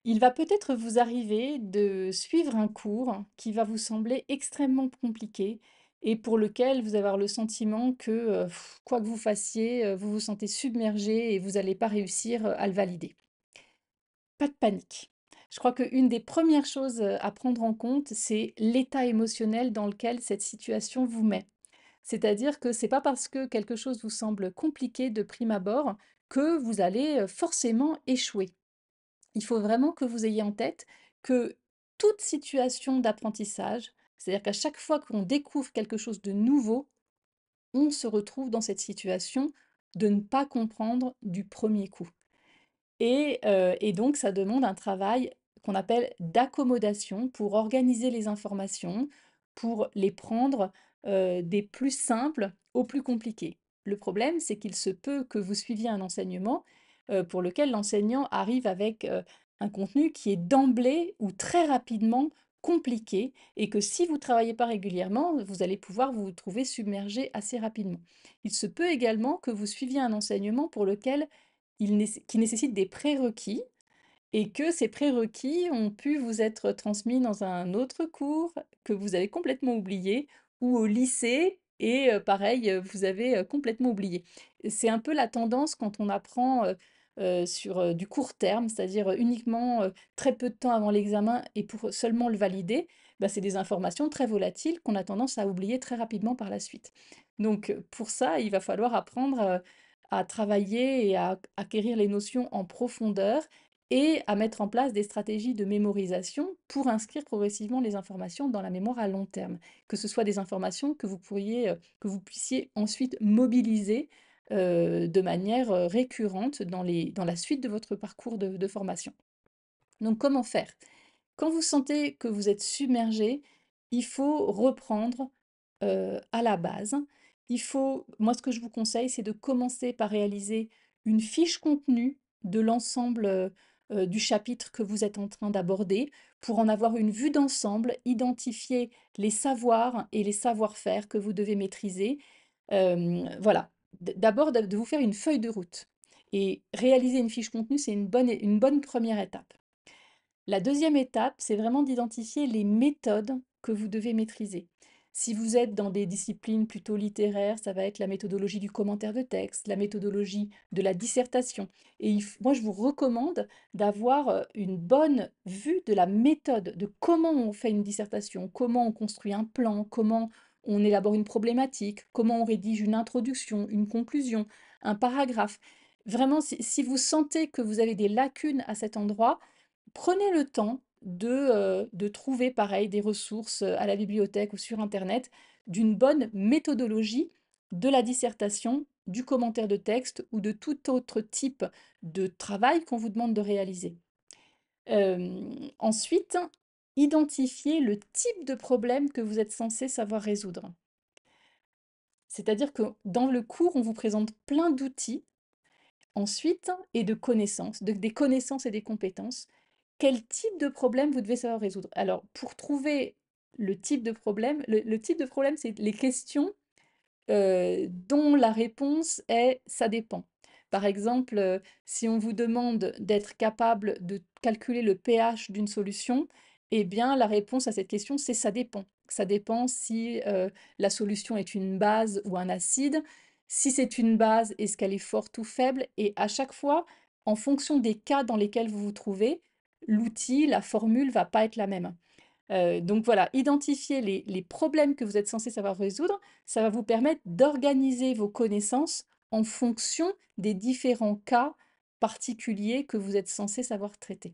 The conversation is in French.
Il va peut-être vous arriver de suivre un cours qui va vous sembler extrêmement compliqué et pour lequel vous allez avoir le sentiment que, quoi que vous fassiez, vous vous sentez submergé et vous n'allez pas réussir, à le valider. Pas de panique. Je crois qu'une des premières choses, à prendre en compte, c'est l'état émotionnel dans lequel cette situation vous met. C'est-à-dire que c'est pas parce que quelque chose vous semble compliqué de prime abord que vous allez, forcément échouer. Il faut vraiment que vous ayez en tête que toute situation d'apprentissage, c'est-à-dire qu'à chaque fois qu'on découvre quelque chose de nouveau, on se retrouve dans cette situation de ne pas comprendre du premier coup. Et donc ça demande un travail qu'on appelle d'accommodation pour organiser les informations, pour les prendre, des plus simples aux plus compliqués. Le problème, c'est qu'il se peut que vous suiviez un enseignement, pour lequel l'enseignant arrive avec, un contenu qui est d'emblée ou très rapidement compliqué et que si vous ne travaillez pas régulièrement, vous allez pouvoir vous trouver submergé assez rapidement. Il se peut également que vous suiviez un enseignement pour lequel qui nécessitent des prérequis et que ces prérequis ont pu vous être transmis dans un autre cours que vous avez complètement oublié ou au lycée et pareil, vous avez, complètement oublié. C'est un peu la tendance quand on apprend, sur, du court terme, c'est-à-dire, uniquement, très peu de temps avant l'examen et pour seulement le valider, bah, c'est des informations très volatiles qu'on a tendance à oublier très rapidement par la suite. Donc, pour ça, il va falloir apprendre, à travailler et à acquérir les notions en profondeur et à mettre en place des stratégies de mémorisation pour inscrire progressivement les informations dans la mémoire à long terme. Que ce soit des informations que vous puissiez ensuite mobiliser, de manière, récurrente dans la suite de votre parcours de formation. Donc comment faire? Quand vous sentez que vous êtes submergé, il faut reprendre, à la base. Moi, ce que je vous conseille, c'est de commencer par réaliser une fiche contenu de l'ensemble, du chapitre que vous êtes en train d'aborder, pour en avoir une vue d'ensemble, identifier les savoirs et les savoir-faire que vous devez maîtriser. Voilà, d'abord de vous faire une feuille de route et réaliser une fiche contenu, c'est une bonne première étape. La deuxième étape, c'est vraiment d'identifier les méthodes que vous devez maîtriser. Si vous êtes dans des disciplines plutôt littéraires, ça va être la méthodologie du commentaire de texte, la méthodologie de la dissertation. Et moi, je vous recommande d'avoir une bonne vue de la méthode, de comment on fait une dissertation, comment on construit un plan, comment on élabore une problématique, comment on rédige une introduction, une conclusion, un paragraphe. Vraiment, si vous sentez que vous avez des lacunes à cet endroit, prenez le temps de trouver pareil des ressources, à la bibliothèque ou sur internet, d'une bonne méthodologie de la dissertation, du commentaire de texte ou de tout autre type de travail qu'on vous demande de réaliser. Ensuite, identifiez le type de problème que vous êtes censé savoir résoudre. C'est-à-dire que dans le cours, on vous présente plein d'outils ensuite et de connaissances, des connaissances et des compétences. Quel type de problème vous devez savoir résoudre? Alors, pour trouver le type de problème, le type de problème, c'est les questions, dont la réponse est: «Ça dépend». Par exemple, si on vous demande d'être capable de calculer le pH d'une solution, eh bien, la réponse à cette question, c'est: «Ça dépend». Ça dépend si, la solution est une base ou un acide. Si c'est une base, est-ce qu'elle est forte ou faible? Et à chaque fois, en fonction des cas dans lesquels vous vous trouvez, l'outil, la formule va pas être la même. Donc voilà, identifier les problèmes que vous êtes censé savoir résoudre, ça va vous permettre d'organiser vos connaissances en fonction des différents cas particuliers que vous êtes censé savoir traiter.